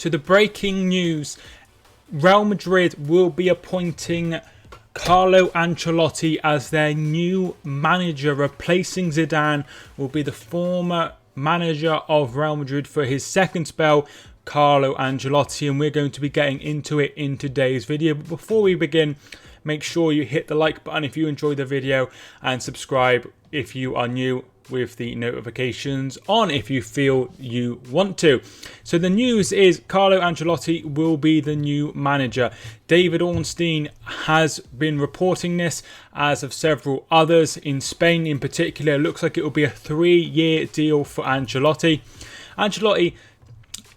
To the breaking news, Real Madrid will be appointing Carlo Ancelotti as their new manager. Replacing Zidane will be the former manager of Real Madrid for his second spell, Carlo Ancelotti, and we're going to be getting into it in today's video. But before we begin, make sure you hit the like button if you enjoyed the video and subscribe if you are new, with the notifications on if you feel you want to. So the news is Carlo Ancelotti will be the new manager. David Ornstein has been reporting this, as of several others. In Spain in particular, it looks like it will be a 3-year deal for Ancelotti. Ancelotti,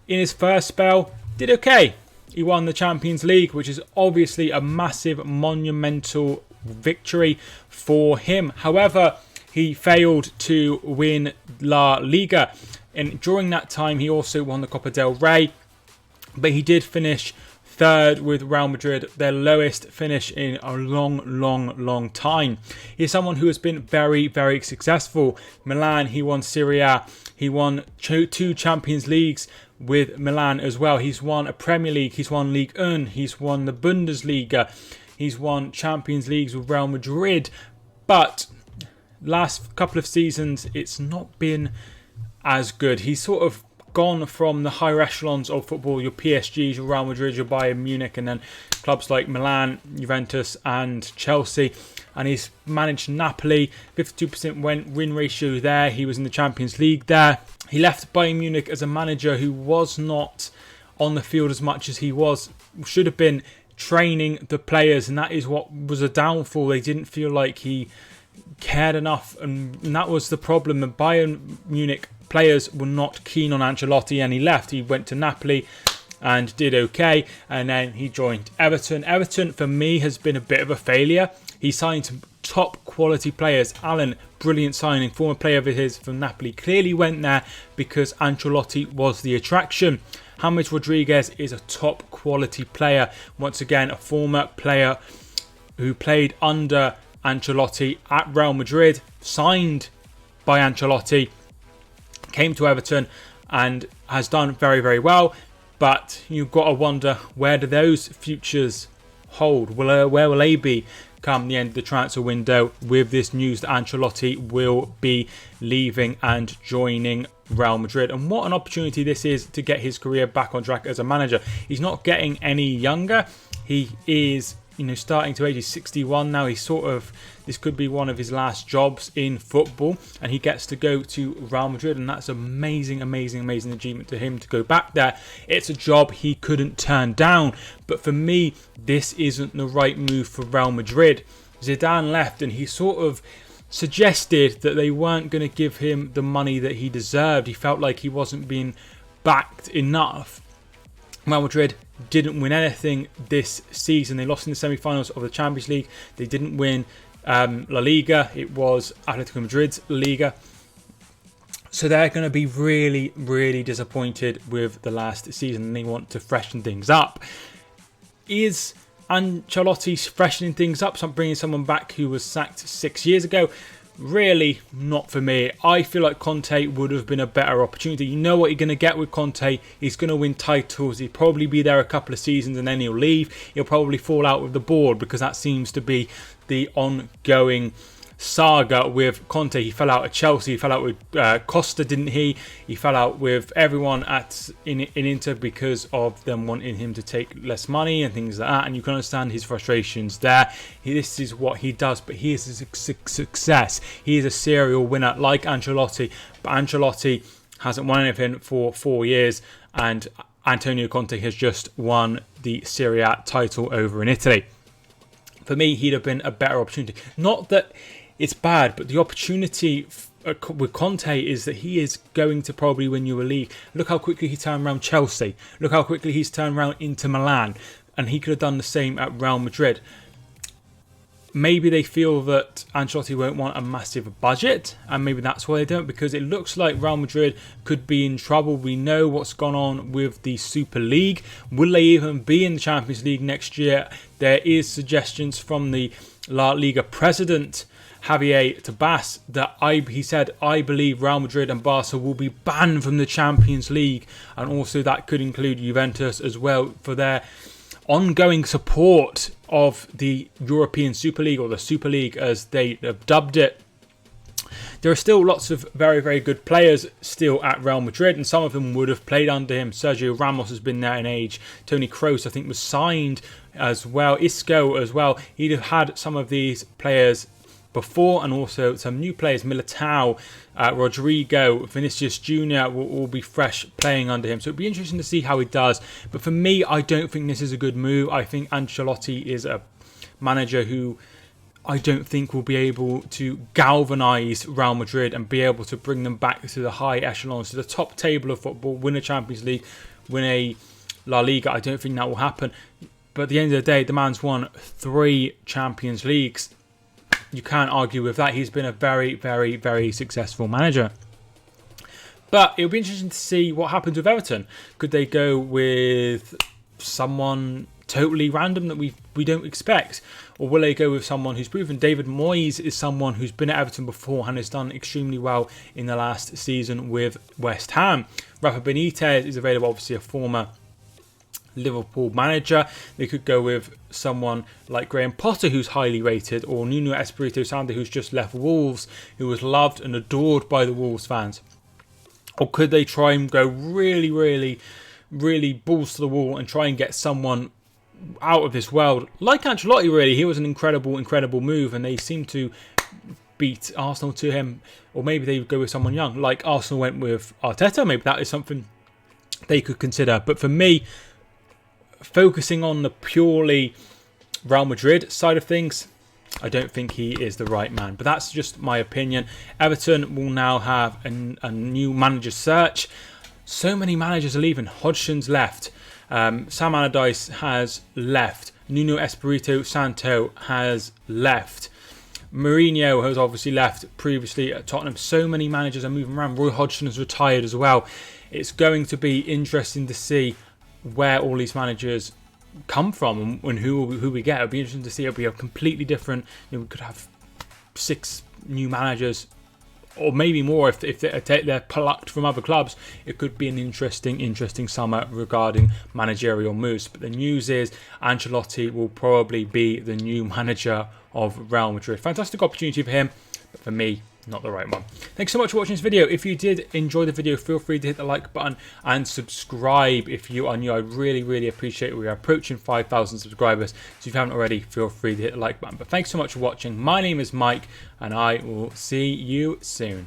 in his first spell, did okay. He won the Champions League, which is obviously a massive, monumental victory for him. However, he failed to win La Liga, and during that time he also won the Copa del Rey, but he did finish third with Real Madrid, their lowest finish in a long time. He's someone who has been very successful. Milan, he won Serie A, he won two Champions Leagues with Milan as well. He's won a Premier League, he's won Ligue 1, he's won the Bundesliga, he's won Champions Leagues with Real Madrid, but last couple of seasons it's not been as good. He's sort of gone from the higher echelons of football, your PSGs, your Real Madrid, your Bayern Munich, and then clubs like Milan, Juventus and Chelsea, and he's managed Napoli, 52% win ratio there. He was in the Champions League there. He left Bayern Munich as a manager who was not on the field as much as he should have been training the players, and that is what was a downfall. They didn't feel like he cared enough, and that was the problem. The Bayern Munich players were not keen on Ancelotti, and he left. He went to Napoli and did okay, and then he joined Everton. Everton, for me, has been a bit of a failure. He signed some top quality players. Allen, brilliant signing, former player of his from Napoli, clearly went there because Ancelotti was the attraction. James Rodriguez is a top quality player. Once again, a former player who played under Ancelotti at Real Madrid, signed by Ancelotti, came to Everton and has done very well. But you've got to wonder, where do those futures hold? Where will they be come the end of the transfer window, with this news that Ancelotti will be leaving and joining Real Madrid? And what an opportunity this is to get his career back on track as a manager. He's not getting any younger. He is, starting to age. He's 61 now. This could be one of his last jobs in football, and he gets to go to Real Madrid, and that's amazing achievement to him to go back there. It's a job he couldn't turn down, but for me, this isn't the right move for Real Madrid. Zidane left, and he sort of suggested that they weren't going to give him the money that he deserved. He felt like he wasn't being backed enough. Real Madrid didn't win anything this season. They lost in the semi-finals of the Champions League. They didn't win La Liga. It was Atletico Madrid's Liga. So they're going to be really disappointed with the last season, and they want to freshen things up. Is Ancelotti freshening things up, bringing someone back who was sacked 6 years ago? Really not for me. I feel like Conte would have been a better opportunity. You know what you're going to get with Conte. He's going to win titles. He'll probably be there a couple of seasons and then he'll leave. He'll probably fall out with the board, because that seems to be the ongoing saga with Conte. He fell out at Chelsea. He fell out with Costa, didn't he? He fell out with everyone in Inter because of them wanting him to take less money and things like that. And you can understand his frustrations there. This is what he does, but he is a success. He is a serial winner like Ancelotti, but Ancelotti hasn't won anything for 4 years, and Antonio Conte has just won the Serie A title over in Italy. For me, he'd have been a better opportunity. Not that it's bad, but the opportunity with Conte is that he is going to probably win you a league. Look how quickly he turned around Chelsea. Look how quickly he's turned around Inter Milan. And he could have done the same at Real Madrid. Maybe they feel that Ancelotti won't want a massive budget, and maybe that's why they don't, because it looks like Real Madrid could be in trouble. We know what's gone on with the Super League. Will they even be in the Champions League next year? There is suggestions from the La Liga president Javier Tebas that he said, I believe Real Madrid and Barca will be banned from the Champions League, and also that could include Juventus as well for their ongoing support of the European Super League, or the Super League as they have dubbed it. There are still lots of very, very good players still at Real Madrid, and some of them would have played under him. Sergio Ramos has been there in age. Toni Kroos, I think, was signed as well. Isco as well. He'd have had some of these players before, and also some new players. Militao, Rodrigo, Vinicius Jr. will all be fresh playing under him. So it'll be interesting to see how he does. But for me, I don't think this is a good move. I think Ancelotti is a manager who I don't think will be able to galvanise Real Madrid and be able to bring them back to the high echelons, to the top table of football, win a Champions League, win a La Liga. I don't think that will happen. But at the end of the day, the man's won 3 Champions Leagues. You can't argue with that. He's been a very, very, very successful manager. But it'll be interesting to see what happens with Everton. Could they go with someone totally random that we don't expect, or will they go with someone who's proven? David Moyes is someone who's been at Everton before and has done extremely well in the last season with West Ham. Rafa Benitez is available, obviously a former Liverpool manager. They could go with someone like Graham Potter, who's highly rated, or Nuno Espirito Santo, who's just left Wolves, who was loved and adored by the Wolves fans. Or could they try and go really, really, really balls to the wall and try and get someone out of this world, like Ancelotti? Really, he was an incredible move, and they seem to beat Arsenal to him. Or maybe they would go with someone young, like Arsenal went with Arteta. Maybe that is something they could consider. But for me, focusing on the purely Real Madrid side of things, I don't think he is the right man. But that's just my opinion. Everton will now have a new manager search. So many managers are leaving. Hodgson's left. Sam Allardyce has left. Nuno Espirito Santo has left. Mourinho has obviously left previously at Tottenham. So many managers are moving around. Roy Hodgson has retired as well. It's going to be interesting to see where all these managers come from and who we get. It'll be interesting to see. It'll be a completely different. We could have 6 new managers, or maybe more if they're plucked from other clubs. It could be an interesting summer regarding managerial moves. But the news is Ancelotti will probably be the new manager of Real Madrid. Fantastic opportunity for him, but for me, not the right one. Thanks so much for watching this video. If you did enjoy the video, feel free to hit the like button and subscribe if you are new. I really appreciate it. We are approaching 5,000 subscribers, so if you haven't already, feel free to hit the like button. But thanks so much for watching. My name is Mike, and I will see you soon.